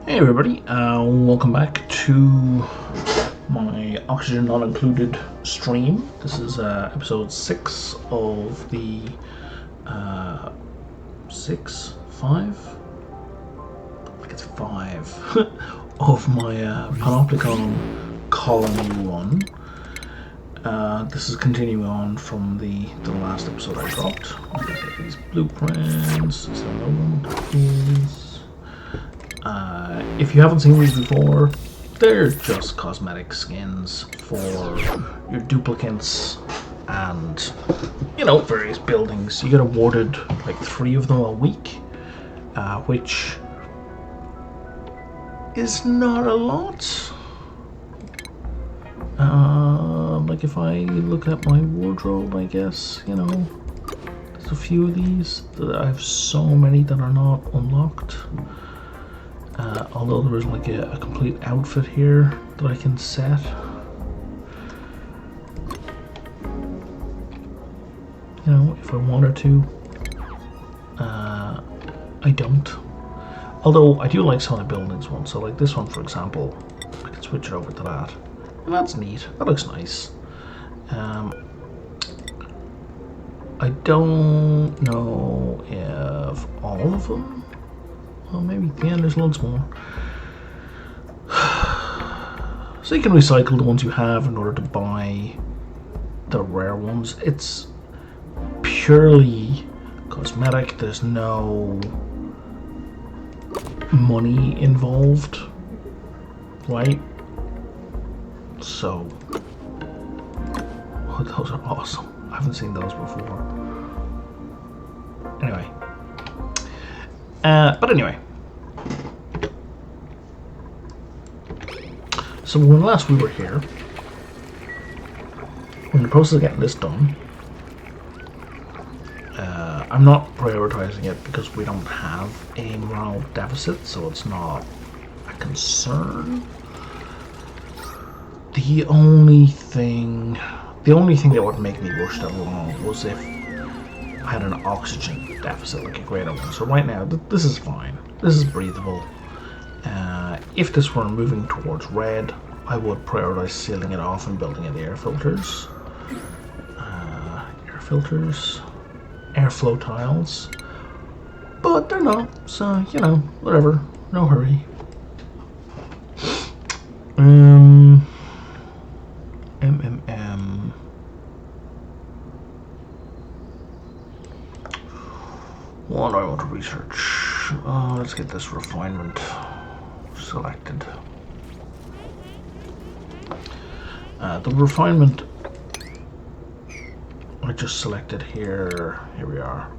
Hey everybody, welcome back to my Oxygen Not Included stream. This is episode 6 of the 6? 5? I think it's 5 of my Panopticon colony run. This is continuing on from the last episode I dropped. I'm gonna get these blueprints. Is there no one to use? If you haven't seen these before, they're just cosmetic skins for your duplicates and, you know, various buildings. You get awarded like 3 of them a week, which is not a lot. Like if I look at my wardrobe, I guess, you know, there's a few of these. I have so many that are not unlocked. Although there is like a complete outfit here that I can set. You know, if I wanted to. I don't. Although I do like some of the buildings ones. So like this one, for example, I can switch it over to that. And that's neat. That looks nice. I don't know if all of them. Well, maybe, yeah, there's loads more. So you can recycle the ones you have in order to buy the rare ones. It's purely cosmetic. There's no money involved, right? So, oh, those are awesome. I haven't seen those before. Anyway. But anyway, so when last we were here, in the process of getting this done, I'm not prioritizing it because we don't have a morale deficit, so it's not a concern. The only thing that would make me rush that along was if I had an oxygen deficit, like a greater one. So right now, this is fine. This is breathable. If this were moving towards red, I would prioritize sealing it off and building in the air filters. Airflow tiles. But they're not, so, you know, whatever. No hurry. What do I want to research? Let's get this refinement selected. The refinement I just selected here we are,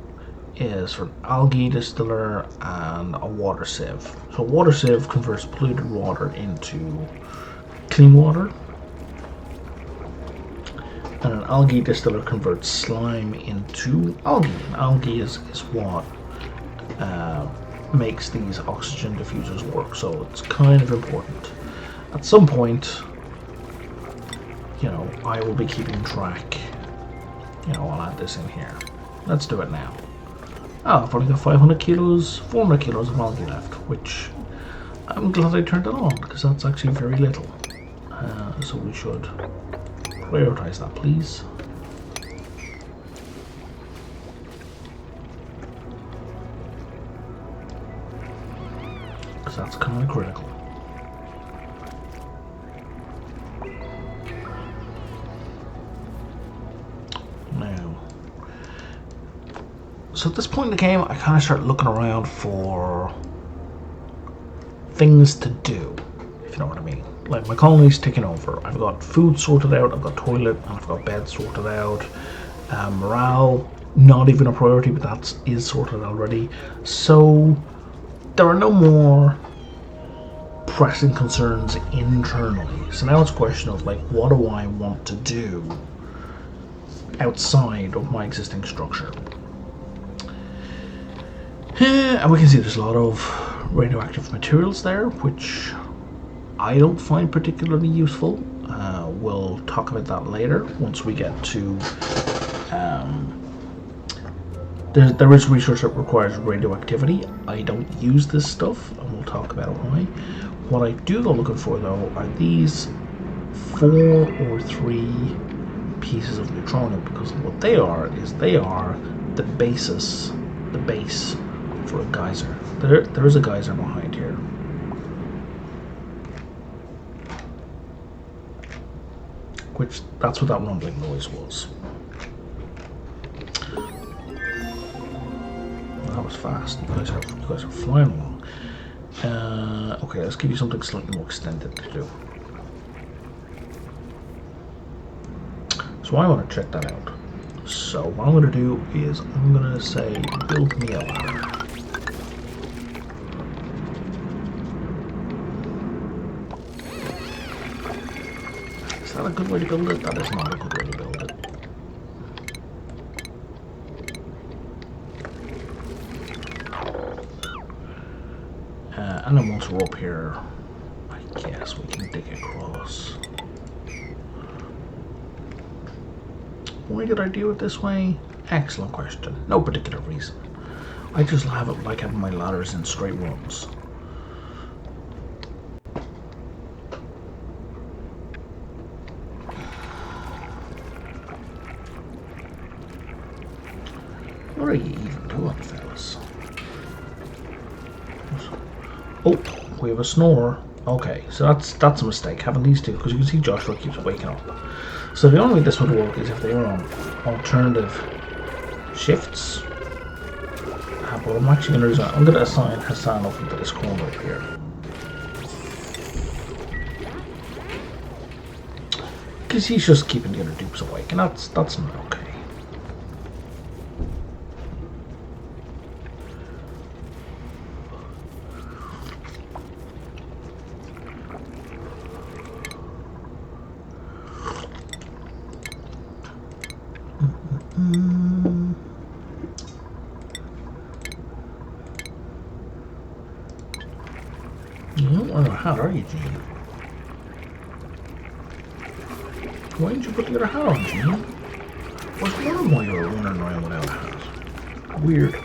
is for an algae distiller and a water sieve. So water sieve converts polluted water into clean water, and an algae distiller converts slime into algae. And algae is what makes these oxygen diffusers work, so it's kind of important. At some point, you know, I will be keeping track. You know, I'll add this in here. Let's do it now. Oh, I've only got 400 kilos of algae left, which I'm glad I turned it on, because that's actually very little. So we should prioritize that, please. Because that's kind of critical. Now, so at this point in the game, I kind of start looking around for things to do, if you know what I mean. Like, my colony's ticking over. I've got food sorted out, I've got toilet, and I've got bed sorted out. Morale, not even a priority, but that is sorted already. So there are no more pressing concerns internally. So now it's a question of, like, what do I want to do outside of my existing structure? And we can see there's a lot of radioactive materials there, which I don't find particularly useful. We'll talk about that later once we get to there is research that requires radioactivity. I don't use this stuff, and we'll talk about why. What I do go looking for, though, are these 4 or 3 pieces of neutronium, because what they are is they are the base for a geyser. There is a geyser behind here. Which, that's what that rumbling noise was. That was fast. You guys are flying along. Okay, let's give you something slightly more extended to do. So I want to check that out. So what I'm going to do is I'm going to say build me a ladder. Is that a good way to build it? That is not a good way to build it. And then once we're up here, I guess we can dig across. Why did I do it this way? Excellent question. No particular reason. I just like having my ladders in straight runs. What are you even doing, fellas? Oh, we have a snore. Okay, so that's a mistake, having these two, because you can see Joshua keeps waking up. So the only way this would work is if they were on alternative shifts. But I'm actually going to assign Hassan up into this corner up here. Because he's just keeping the other dupes awake, and that's not okay. You don't wear a hat, are you, Gene? Why didn't you put the other hat on, Gene? I was wondering why you were running around without a hat. Weird.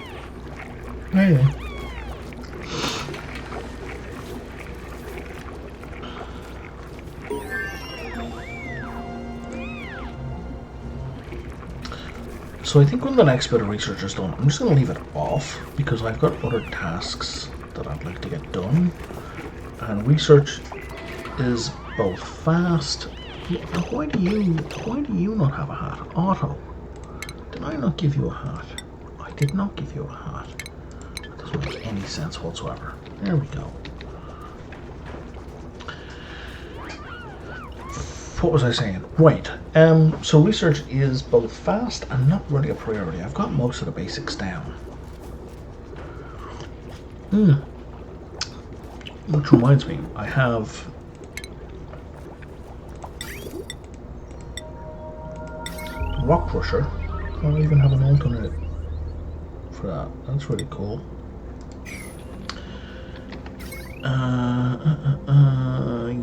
Anyway. So I think when the next bit of research is done, I'm just going to leave it off because I've got other tasks that I'd like to get done. And research is both fast. Why do you not have a hat? Otto, did I not give you a hat? I did not give you a hat. That doesn't make any sense whatsoever. There we go. What was I saying? Right. So research is both fast and not really a priority. I've got most of the basics down. Which reminds me, I have Rock Crusher. I even have an alternate for that. That's really cool.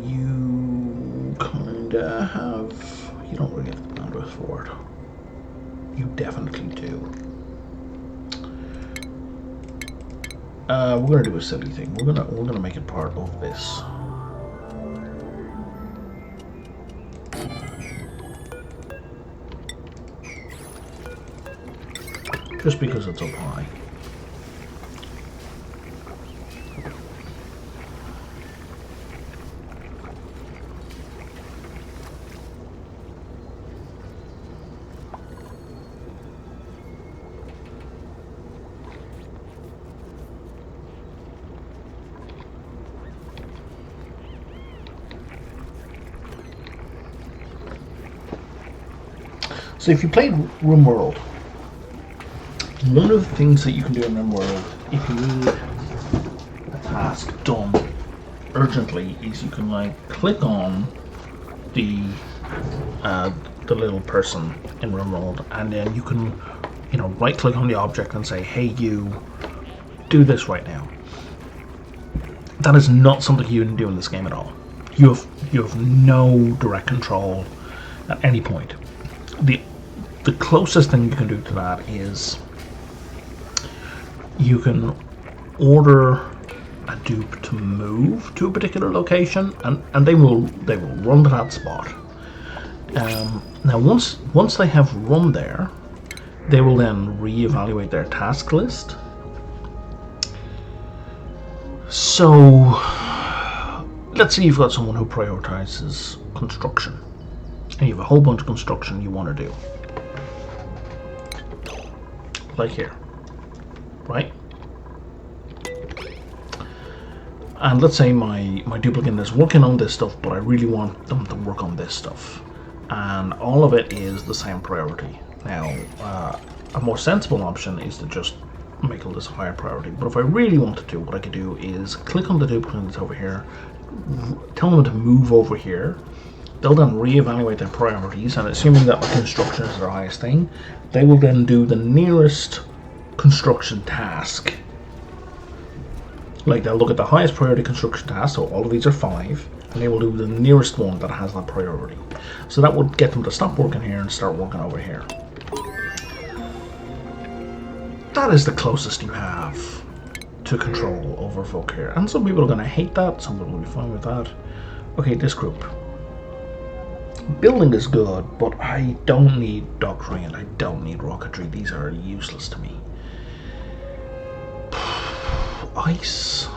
You kinda have. You don't really have the bandwidth for it. You definitely do. We're gonna do a silly thing. We're gonna make it part of this. Just because it's up high. So if you played RimWorld, one of the things that you can do in RimWorld, if you need a task done urgently, is you can like click on the little person in RimWorld, and then you can, right click on the object and say, "Hey, you, do this right now." That is not something you can do in this game at all. You have no direct control at any point. The closest thing you can do to that is you can order a dupe to move to a particular location, and they will run to that spot. Now once they have run there, they will then reevaluate their task list. So let's say you've got someone who prioritizes construction, and you have a whole bunch of construction you want to do, like here, right? And let's say my duplicate is working on this stuff, but I really want them to work on this stuff, and all of it is the same priority. Now, a more sensible option is to just make all this a higher priority. But if I really wanted to, what I could do is click on the duplicate that's over here, tell them to move over here. They'll then reevaluate their priorities, and assuming that construction is their highest thing, they will then do the nearest construction task. Like, they'll look at the highest priority construction task, so all of these are 5, and they will do the nearest one that has that priority. So that would get them to stop working here and start working over here. That is the closest you have to control over folk here. And some people are going to hate that, some people will be fine with that. Okay, this group. Building is good, but I don't need doctoring and I don't need rocketry. These are useless to me. Ice.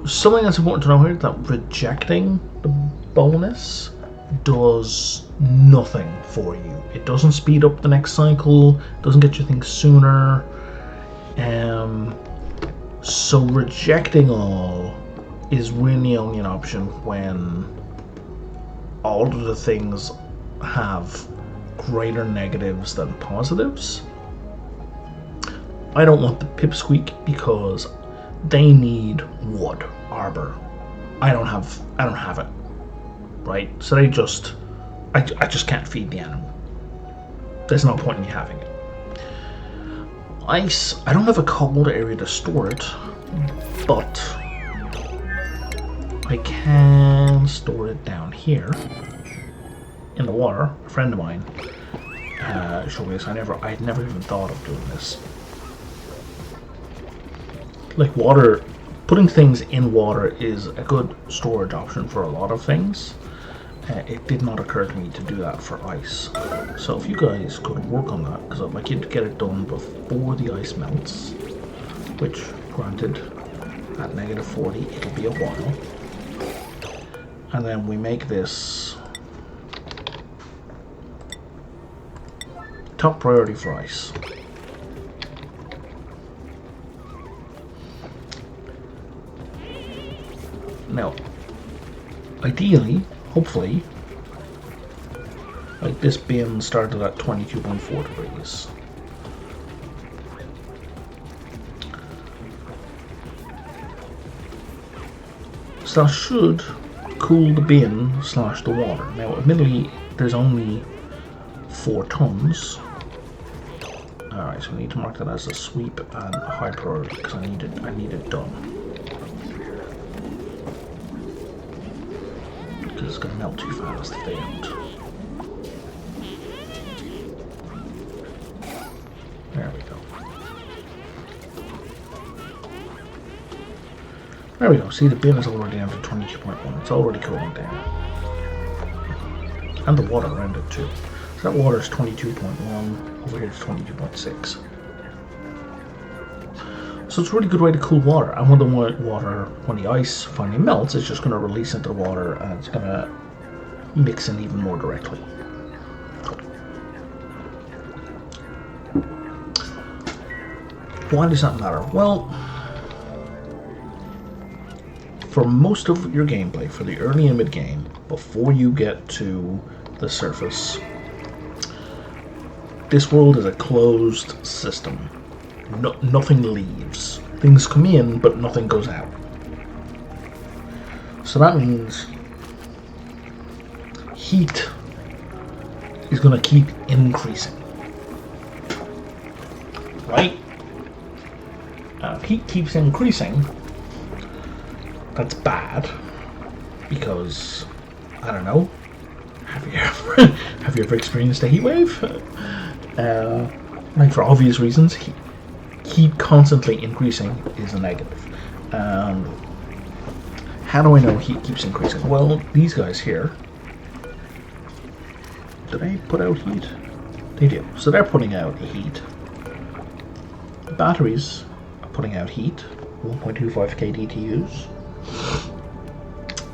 Something that's important to know here is that rejecting the bonus does nothing for you. It doesn't speed up the next cycle, doesn't get you things sooner. So rejecting all is really only an option when all of the things have greater negatives than positives. I don't want the pipsqueak because they need wood, arbor. I don't have it. Right? So I just can't feed the animal. There's no point in me having it. Ice, I don't have a cold area to store it, but I can store it down here in the water. A friend of mine showed me this. I'd never even thought of doing this. Like, water, putting things in water is a good storage option for a lot of things. It did not occur to me to do that for ice. So if you guys could work on that, because I'd like you to get it done before the ice melts, which, granted, at -40, it'll be a while. And then we make this top priority for ice. Now, ideally, hopefully, like, this bin started at 22.4 degrees. So that should cool the bin / the water. Now, admittedly, there's only 4 tons. Alright, so we need to mark that as a sweep and a high priority because I need it done. Because it's going to melt too fast if they don't. There we go. There we go. See, the bin is already down to 22.1. It's already cooling down. And the water around it too. So that water is 22.1. Over here it's 22.6. So it's a really good way to cool water. And when the ice finally melts, it's just going to release into the water and it's going to mix in even more directly. Why does that matter? Well, for most of your gameplay, for the early and mid game, before you get to the surface, this world is a closed system. Nothing leaves. Things come in, but nothing goes out. So that means heat is going to keep increasing. Right? If heat keeps increasing, that's bad. Because, I don't know, have have you ever experienced a heat wave? Like for obvious reasons, heat constantly increasing is a negative. How do I know heat keeps increasing? Well, these guys here, did they put out heat? They do. So they're putting out heat. The batteries are putting out heat, 1.25 kDTUs.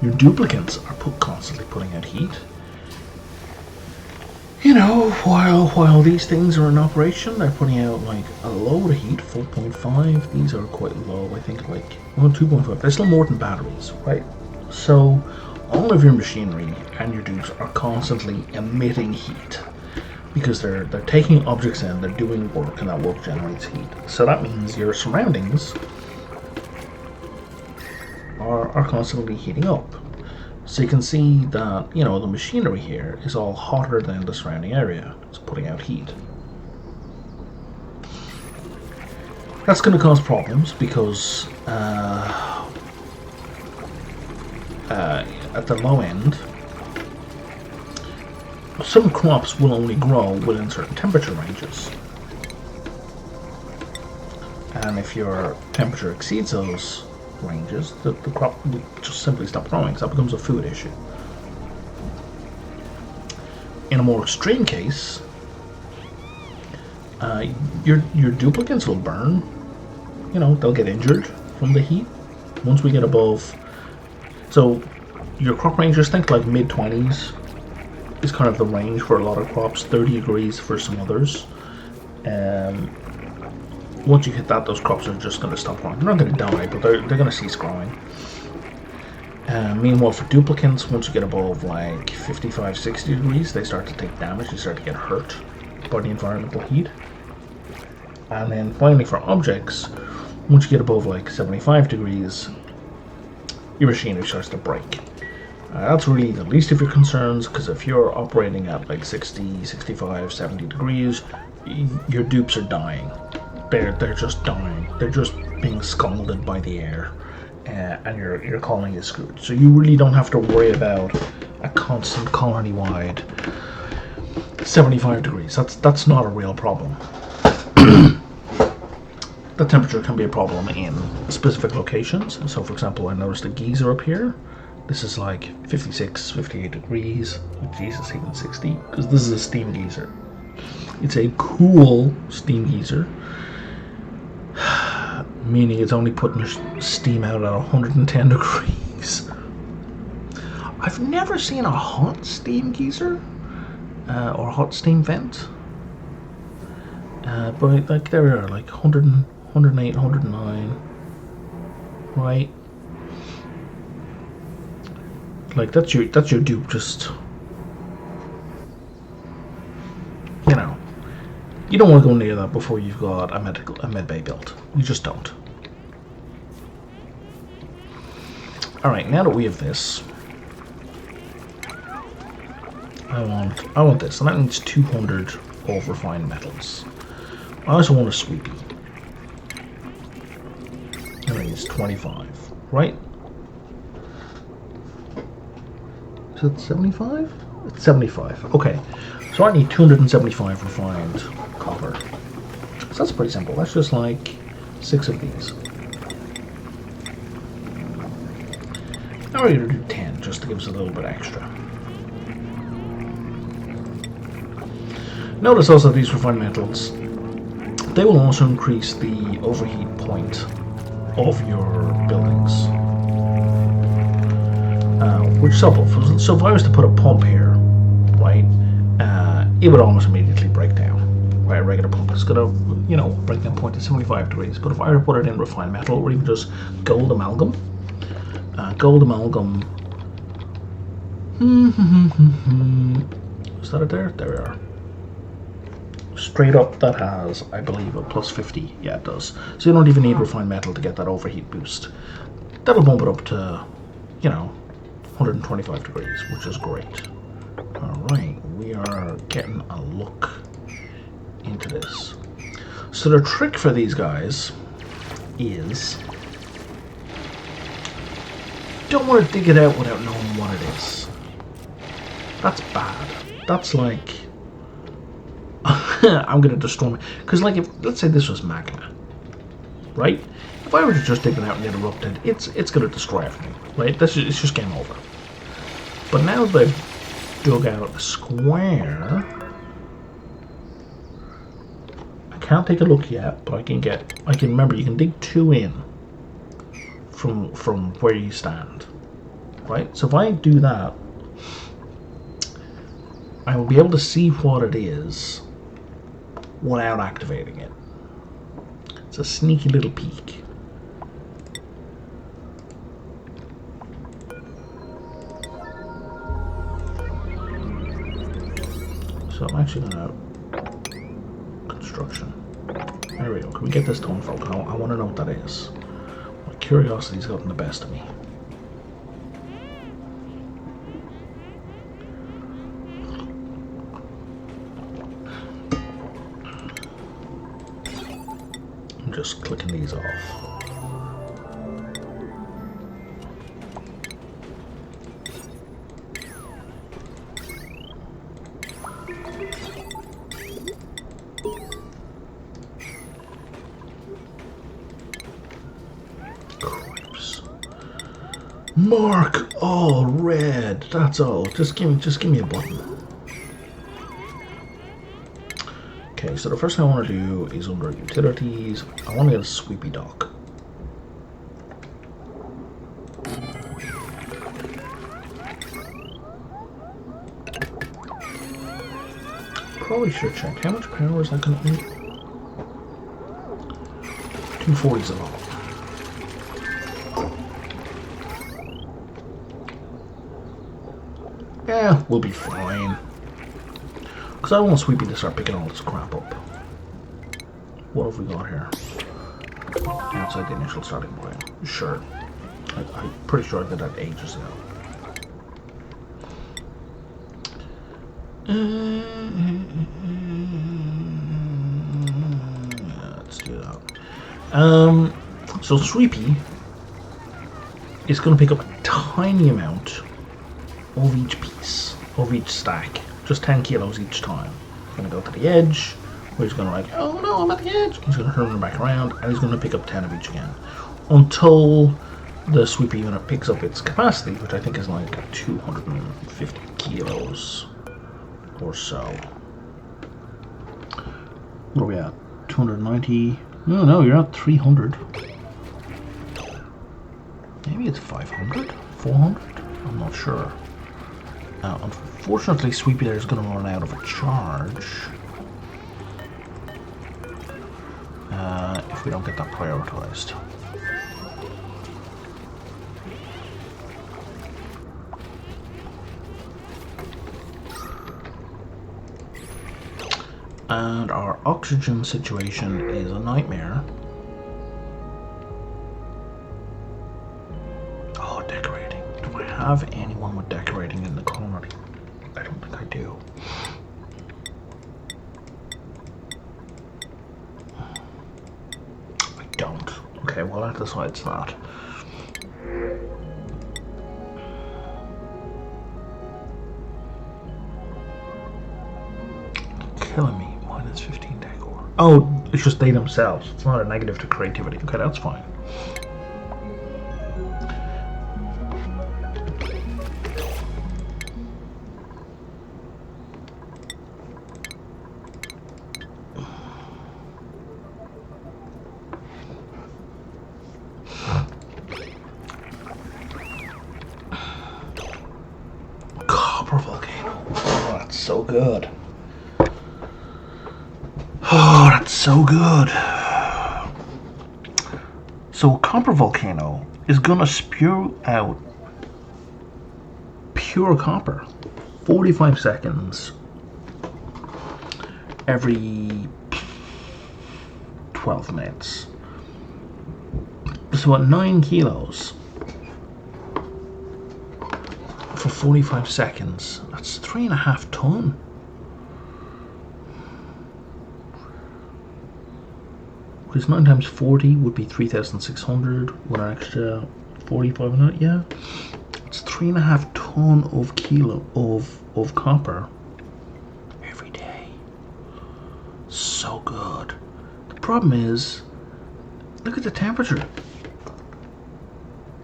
Your duplicates are constantly putting out heat. You know, while these things are in operation, they're putting out like a load of heat, 4.5. These are quite low, I think, like 2.5. They're still more than batteries, right? So all of your machinery and your dupes are constantly emitting heat because they're taking objects in, they're doing work, and that work generates heat. So that means your surroundings are constantly heating up. So you can see that, you know, the machinery here is all hotter than the surrounding area. It's putting out heat. That's going to cause problems because at the low end, some crops will only grow within certain temperature ranges. And if your temperature exceeds those ranges, the crop will just simply stop growing, so that becomes a food issue. In a more extreme case, your duplicates will burn. You know, they'll get injured from the heat. Once we get above, so your crop ranges, think like mid-20s is kind of the range for a lot of crops, 30 degrees for some others. Once you hit that, those crops are just going to stop growing. They're not going to die, but they're going to cease growing. Meanwhile, for duplicates, once you get above like 55, 60 degrees, they start to take damage. They start to get hurt by the environmental heat. And then finally, for objects, once you get above like 75 degrees, your machinery starts to break. That's really the least of your concerns, because if you're operating at like 60, 65, 70 degrees, your dupes are dying. They're just dying. They're just being scalded by the air, and your colony is screwed. So you really don't have to worry about a constant colony-wide 75 degrees. That's not a real problem. The temperature can be a problem in specific locations. So for example, I noticed a geyser up here. This is like 56, 58 degrees. Jesus, even 60, because this is a steam geyser. It's a cool steam geyser, meaning it's only putting steam out at 110 degrees. I've never seen a hot steam geyser or hot steam vent, but like there we are, like 100, 108, 109, right? Like that's your dupe. Just, you know, you don't want to go near that before you've got a med bay built. You just don't. All right, now that we have this, I want this, and that needs 200 of refined metals. I also want a sweepy. And it needs 25, right? Is it 75? It's 75. Okay, so I need 275 refined copper. So that's pretty simple. That's just like 6 of these. Now we're going to do 10 just to give us a little bit extra. Notice also these refined metals, they will also increase the overheat point of your buildings. Which is helpful. So if I was to put a pump here, right, it would almost immediately break down. Right, a regular pump is gonna, you know, break down point at 75 degrees. But if I were to put it in refined metal, or even just gold amalgam, is that it there? There we are. Straight up, that has, I believe, a plus 50. Yeah, it does. So you don't even need refined metal to get that overheat boost. That'll bump it up to, you know, 125 degrees, which is great. Alright, we are getting a look into this. So the trick for these guys is, don't want to dig it out without knowing what it is. That's bad. That's like... I'm going to destroy me. Because, like, if let's say this was magma, right? If I were to just dig it out and get erupted, it's going to destroy everything, right? It's just game over. But now that I've dug out a square, I can't take a look yet, but I can remember you can dig 2 in from where you stand, right? So if I do that, I will be able to see what it is without activating it. It's a sneaky little peek. So I'm actually gonna construction. There we go. Can we get this done, folks? I want to know what that is. My curiosity's gotten the best of me. I'm just clicking these off. Mark all red. That's all. Just give me a button. Okay, so the first thing I want to do is under utilities. I want to get a sweepy dock. Probably should check how much power is that going to eat. 240's a lot. Yeah, we'll be fine. Because I want Sweepy to start picking all this crap up. What have we got here? Outside the initial starting point. Sure. I'm pretty sure I did that ages ago. Let's do that. So Sweepy is going to pick up a tiny amount of each piece, of each stack. Just 10 kilos each time. He's going to go to the edge, where he's going to like, oh no, I'm at the edge. He's going to turn back around, and he's going to pick up 10 of each again. Until the Sweepy unit picks up its capacity, which I think is like 250 kilos or so. What are we at? 290? No, you're at 300. Maybe it's 500? 400? I'm not sure. Unfortunately, Sweepy there is going to run out of a charge if we don't get that prioritized. And our oxygen situation is a nightmare. Oh, decorating. Do I have anyone with decorating in the colony? I don't think I do. I don't. Okay, well that decides that. Killing me. Minus 15 decor. Oh, it's just they themselves. It's not a negative to creativity. Okay, that's fine. Copper volcano. Oh, that's so good. Oh, that's so good. So, Copper Volcano is gonna spew out pure copper 45 seconds every 12 minutes. So, at 9 kilos for 45 seconds, that's 3.5 tons. Because 9 times 40 would be 3,600 with an extra 45 in it, yeah. It's 3.5 tons of of copper every day. So good. The problem is, look at the temperature.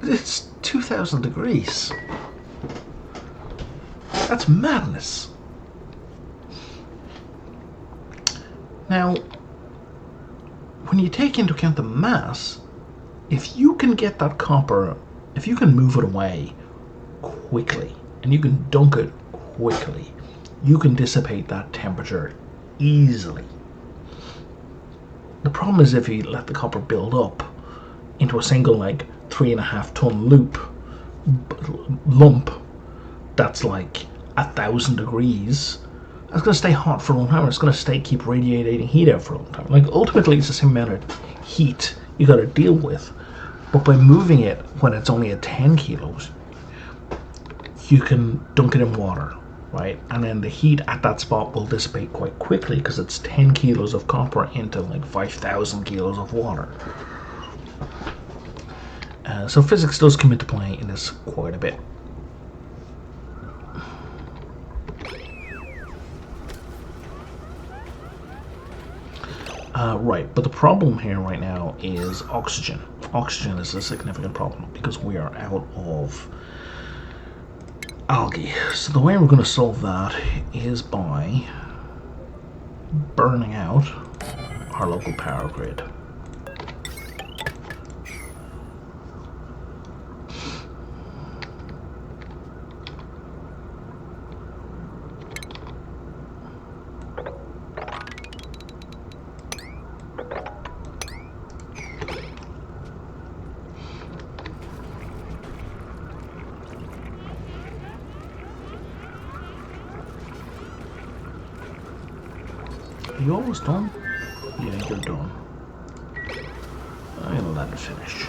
It's 2,000 degrees. That's madness. Now, when you take into account the mass, if you can get that copper, if you can move it away quickly, and you can dunk it quickly, you can dissipate that temperature easily. The problem is if you let the copper build up into a single, like, 3.5 ton lump, that's like 1,000 degrees. It's going to stay hot for a long time. It's going to keep radiating heat out for a long time. Like, ultimately, it's the same amount of heat you got to deal with. But by moving it when it's only at 10 kilos, you can dunk it in water, right? And then the heat at that spot will dissipate quite quickly because it's 10 kilos of copper into like 5,000 kilos of water. So physics does come into play in this quite a bit. Right, but the problem here right now is oxygen. Oxygen is a significant problem because we are out of algae. So the way we're going to solve that is by burning out our local power grid. Are you almost done? Yeah, you're done. I'm gonna let it finish.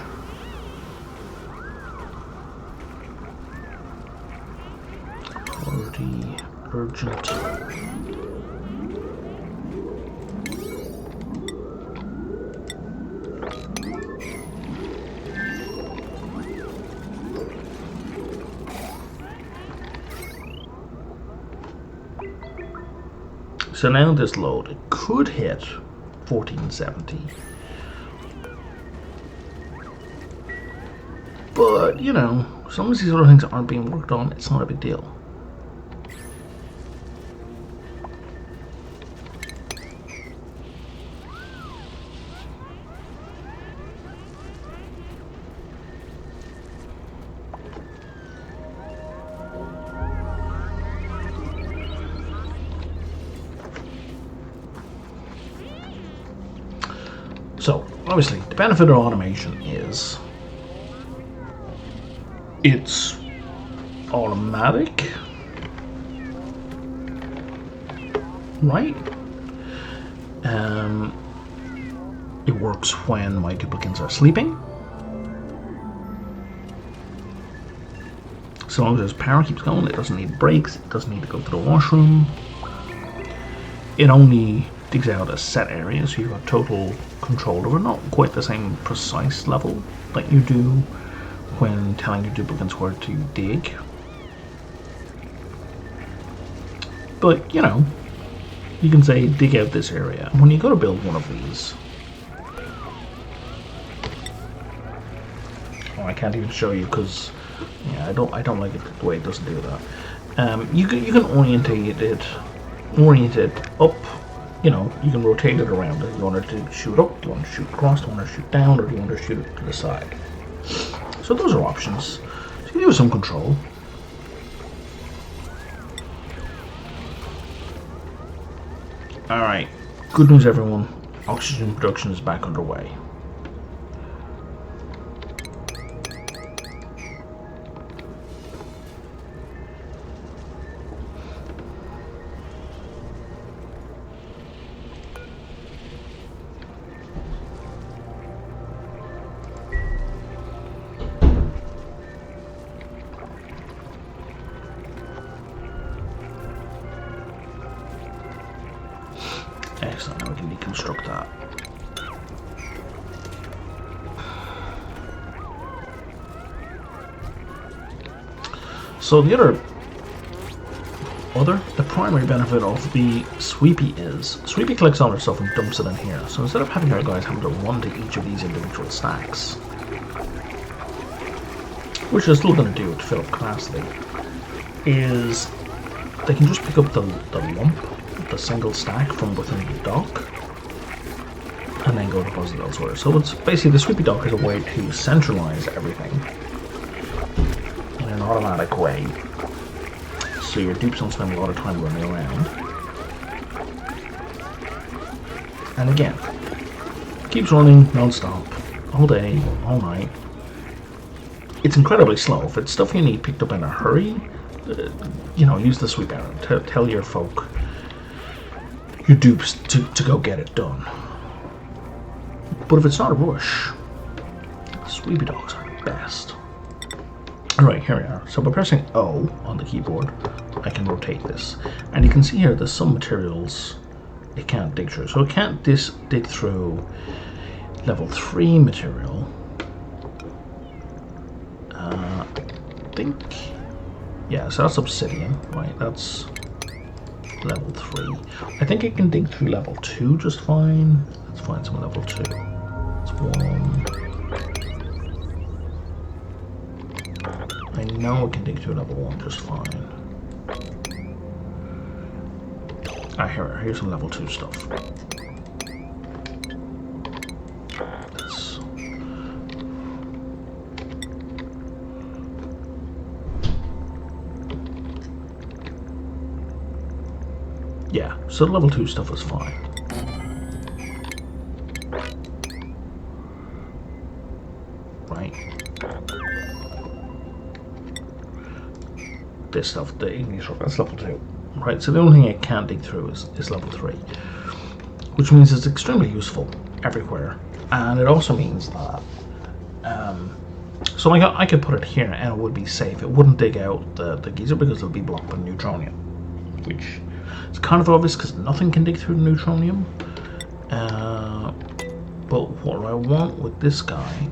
Priority urgent. So now this load, it could hit 1470. But, you know, as long as these other things aren't being worked on, it's not a big deal. So, obviously, the benefit of automation is it's automatic, right? It works when my duplicants are sleeping. So long as power keeps going, it doesn't need breaks, it doesn't need to go to the washroom. It only digs out a set area, so you've got total control over not quite the same precise level that you do when telling your duplicants where to dig. But, you know, you can say dig out this area. When you go to build one of these, oh, I can't even show you because yeah, I don't like it the way it doesn't do that. You can orientate it up. You know, you can rotate it around. Do you want it to shoot up? Do you want to shoot across? Do you want to shoot down? Or do you want to shoot it to the side? So those are options. So you can use some control. Alright, good news everyone. Oxygen production is back underway. Excellent, now we can deconstruct that. So the other The primary benefit of the Sweepy is Sweepy collects all her stuff and dumps it in here. So instead of having our guys having to run to each of these individual stacks, which they're still going to do to fill up capacity, is they can just pick up the lump, the single stack from within the dock, and then go deposit elsewhere. So it's basically the Sweepy dock is a way to centralize everything in an automatic way, so your dupes don't spend a lot of time running around. And again, keeps running non-stop, all day, all night. It's incredibly slow. If it's stuff you need picked up in a hurry, use the sweep errand. Tell your folk, your dupes, to go get it done. But if it's not a rush, Sweepy dogs are best. Alright, here we are. So by pressing O on the keyboard, I can rotate this. And you can see here there's some materials it can't dig through. So it can't dig through level 3 material. I think... Yeah, so that's obsidian, right? That's level 3. I think it can dig through level 2 just fine. Let's find some level 2. It's 1. I know it can dig through level 1 just fine. Here's some level 2 stuff. Yeah, so level 2 stuff is fine. Right. This stuff, the igneous rock, that's level 2. Right, so the only thing it can't dig through is level 3. Which means it's extremely useful everywhere. And it also means that so like I could put it here and it would be safe. It wouldn't dig out the geyser because it'll be blocked by neutronium. Which is kind of obvious because nothing can dig through the neutronium. But what I want with this guy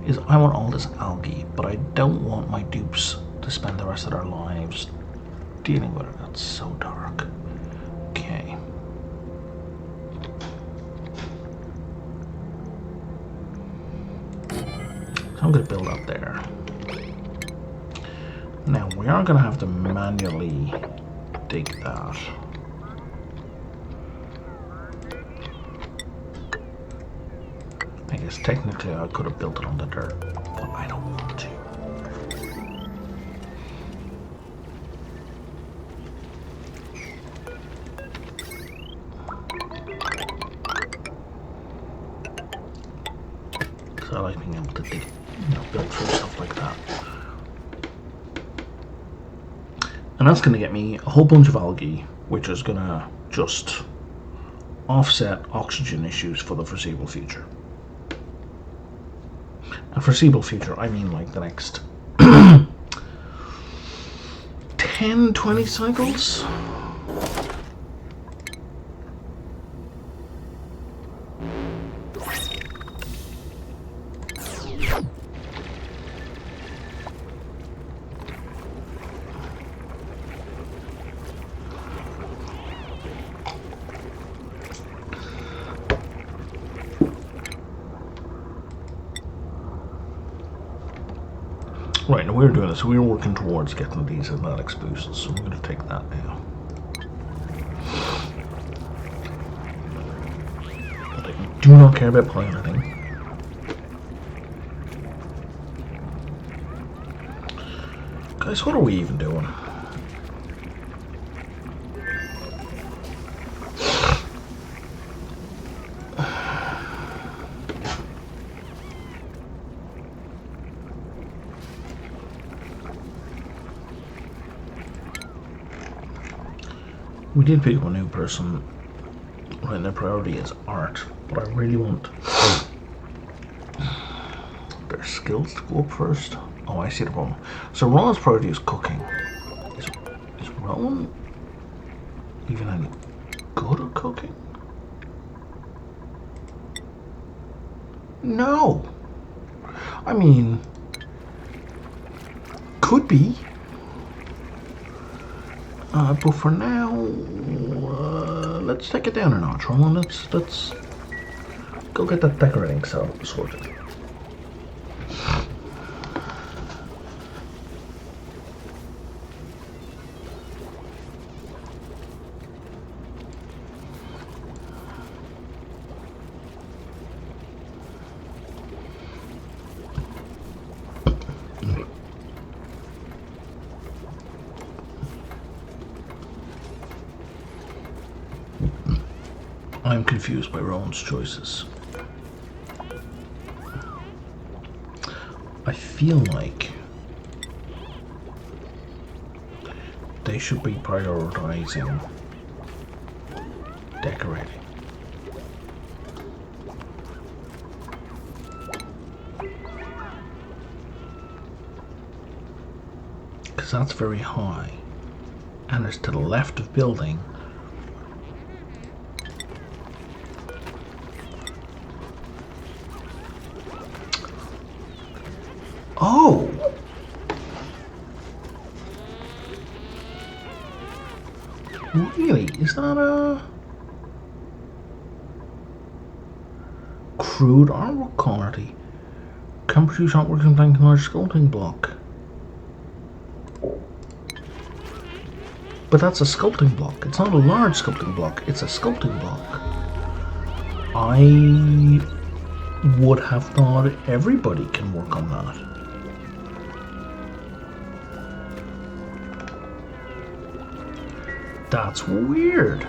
is I want all this algae, but I don't want my dupes to spend the rest of their lives dealing with it. That's so dark. Okay. So I'm going to build up there. Now we are going to have to manually dig that. I guess technically I could have built it on the dirt, but I don't want to. Because I like being able to dig, build through stuff like that. And that's going to get me a whole bunch of algae, which is going to just offset oxygen issues for the foreseeable future. And foreseeable future, I mean like the next 10, 20 cycles? Right, now we're doing this, so we're working towards getting these athletics boosts, so I'm going to take that now. But I do not care about piloting. Guys, what are we even doing? We did pick up a new person. Right, their priority is art, but I really want their skills to go up first. Oh, I see the problem. So Ron's priority is cooking. Is Ron even any good at cooking? No. I mean, could be. But for now, let's take it down a notch, Roman. Let's go get that decorating sorted. I'm confused by Rowan's choices. I feel like they should be prioritizing decorating. Because that's very high. And it's to the left of building. Oh! Really? Is that a crude artwork quality? Can produce artwork in blank large sculpting block. But that's a sculpting block. It's not a large sculpting block, it's a sculpting block. I would have thought everybody can work on that. That's weird.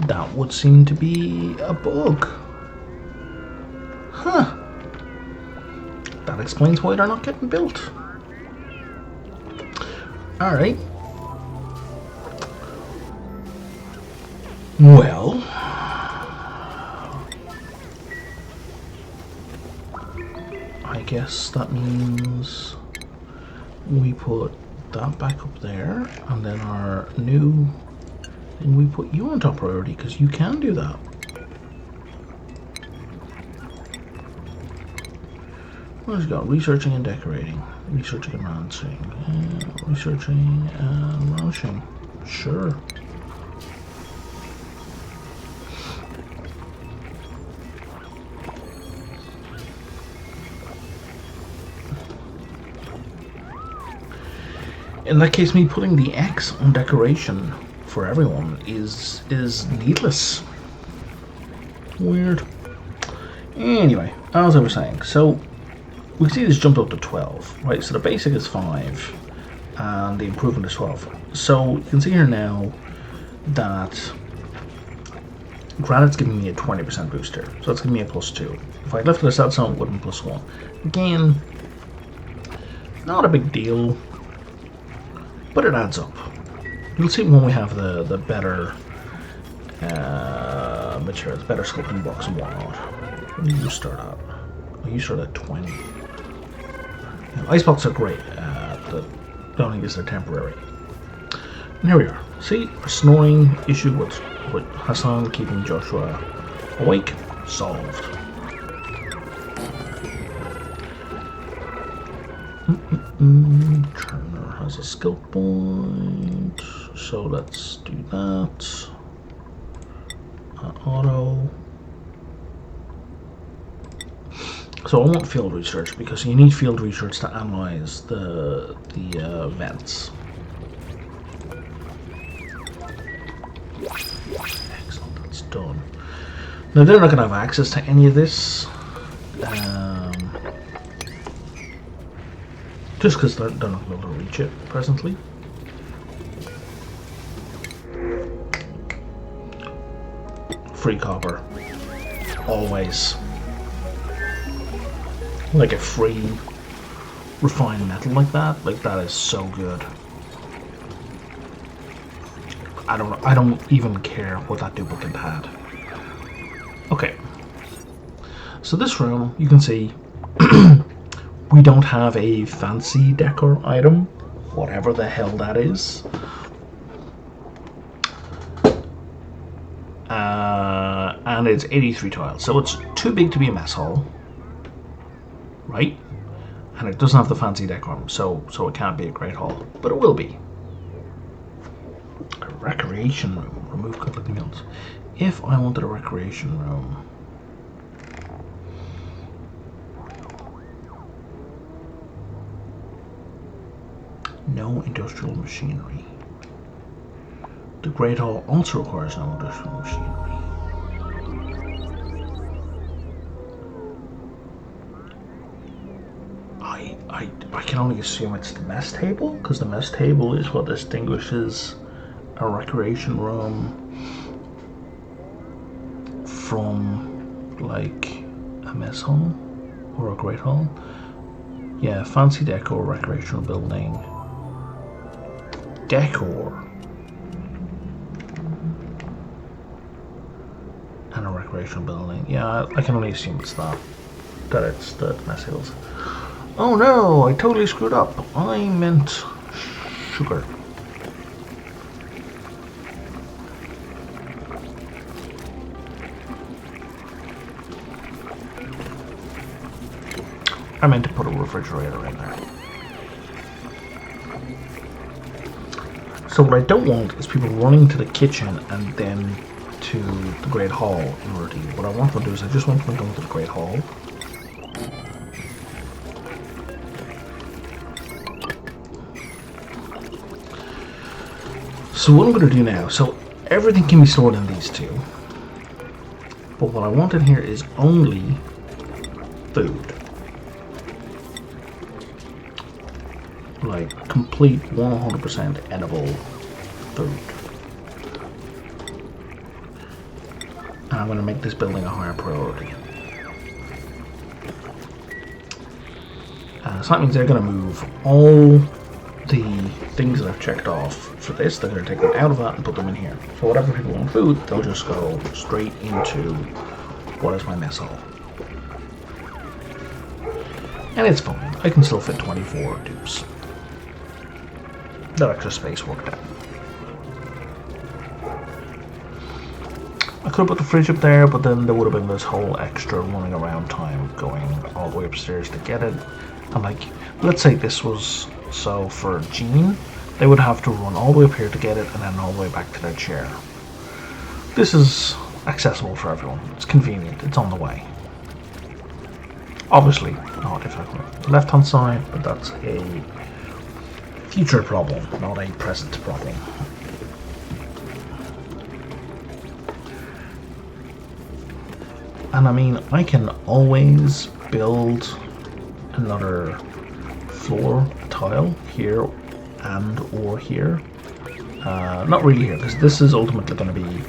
That would seem to be a bug. Huh. That explains why they're not getting built. Alright. Well, I guess that means we put that back up there, and then our new thing, we put you on top priority, because you can do that. What has got? Researching and decorating. Researching and ranching. Researching and ranching. Sure. In that case, me putting the X on decoration for everyone is needless. Weird. Anyway, as I was saying, so we can see this jumped up to 12, right? So the basic is 5, and the improvement is 12. So you can see here now that granite's giving me a 20% boost here, so that's giving me a +2. If I lifted this out, so it would have been +1. Again, not a big deal, but it adds up. You'll see when we have the better materials, better sculpting blocks and whatnot. When do you start at? Oh, you start at 20. Ice blocks are great. The only thing is they're temporary. And here we are. See, a snoring issue with Hassan keeping Joshua awake, solved. Turner has a skill point, so let's do that. Auto. So I want field research because you need field research to analyze the vents. Excellent, that's done. Now they're not going to have access to any of this, just because they're not going to be able to reach it presently. Free copper, always. Like a free refined metal like that is so good. I don't even care what that duplicate had. Okay. So this room, you can see we don't have a fancy decor item, whatever the hell that is. and it's 83 tiles, so it's too big to be a mess hall, right? And it doesn't have the fancy decorum, so it can't be a great hall, but it will be. A recreation room. Remove conflicting builds. If I wanted a recreation room, no industrial machinery. The Great Hall also requires no industrial machinery. I can only assume it's the mess table, because the mess table is what distinguishes a recreation room from, like, a mess hall or a great hall. Yeah, fancy decor, recreational building. Decor. And a recreational building. Yeah, I can only assume it's that it's the mess tables. Oh no, I totally screwed up. I meant sugar. I meant to put a refrigerator in there. So what I don't want is people running to the kitchen and then to the Great Hall in order to eat. What I want them to do is I just want them to go to the Great Hall. So what I'm going to do now, so everything can be stored in these two. But what I want in here is only food. Like complete 100% edible food. And I'm going to make this building a higher priority. So that means they're going to move all the things that I've checked off for this. They're going to take them out of that and put them in here. So whatever people want food, they'll just go straight into what is my mess hall. And it's fine. I can still fit 24 dupes. That extra space worked out. I could have put the fridge up there, but then there would have been this whole extra running around time going all the way upstairs to get it. And like, let's say this was so for Jean, they would have to run all the way up here to get it and then all the way back to their chair. This is accessible for everyone. It's convenient. It's on the way. Obviously, not if I go to the left-hand side, but that's a future problem, not a present problem. And I mean, I can always build another floor tile here and or here. Not really here, because this is ultimately going to be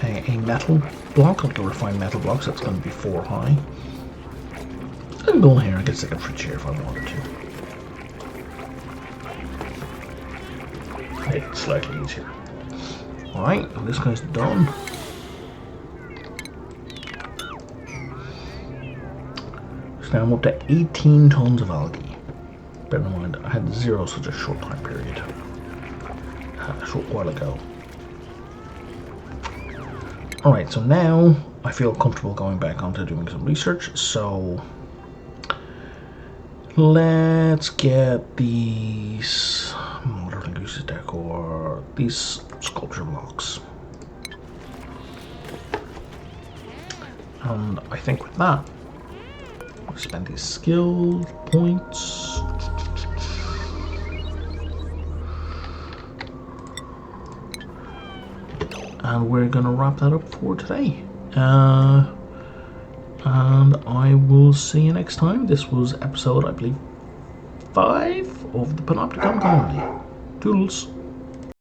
a metal block, like a refined metal block, so it's going to be 4 high. I can go in here and get a second fridge here if I wanted to. Make it slightly easier. Alright, this guy's done. So now I'm up to 18 tons of algae. Bear in mind, I had 0 such a short time period. A short while ago. Alright, so now I feel comfortable going back onto doing some research, so let's get these modern gooses decor, these sculpture blocks. And I think with that, I'll spend these skill points. And we're gonna wrap that up for today. And I will see you next time. This was episode, I believe, 5 of the Panopticon Colony. Toodles.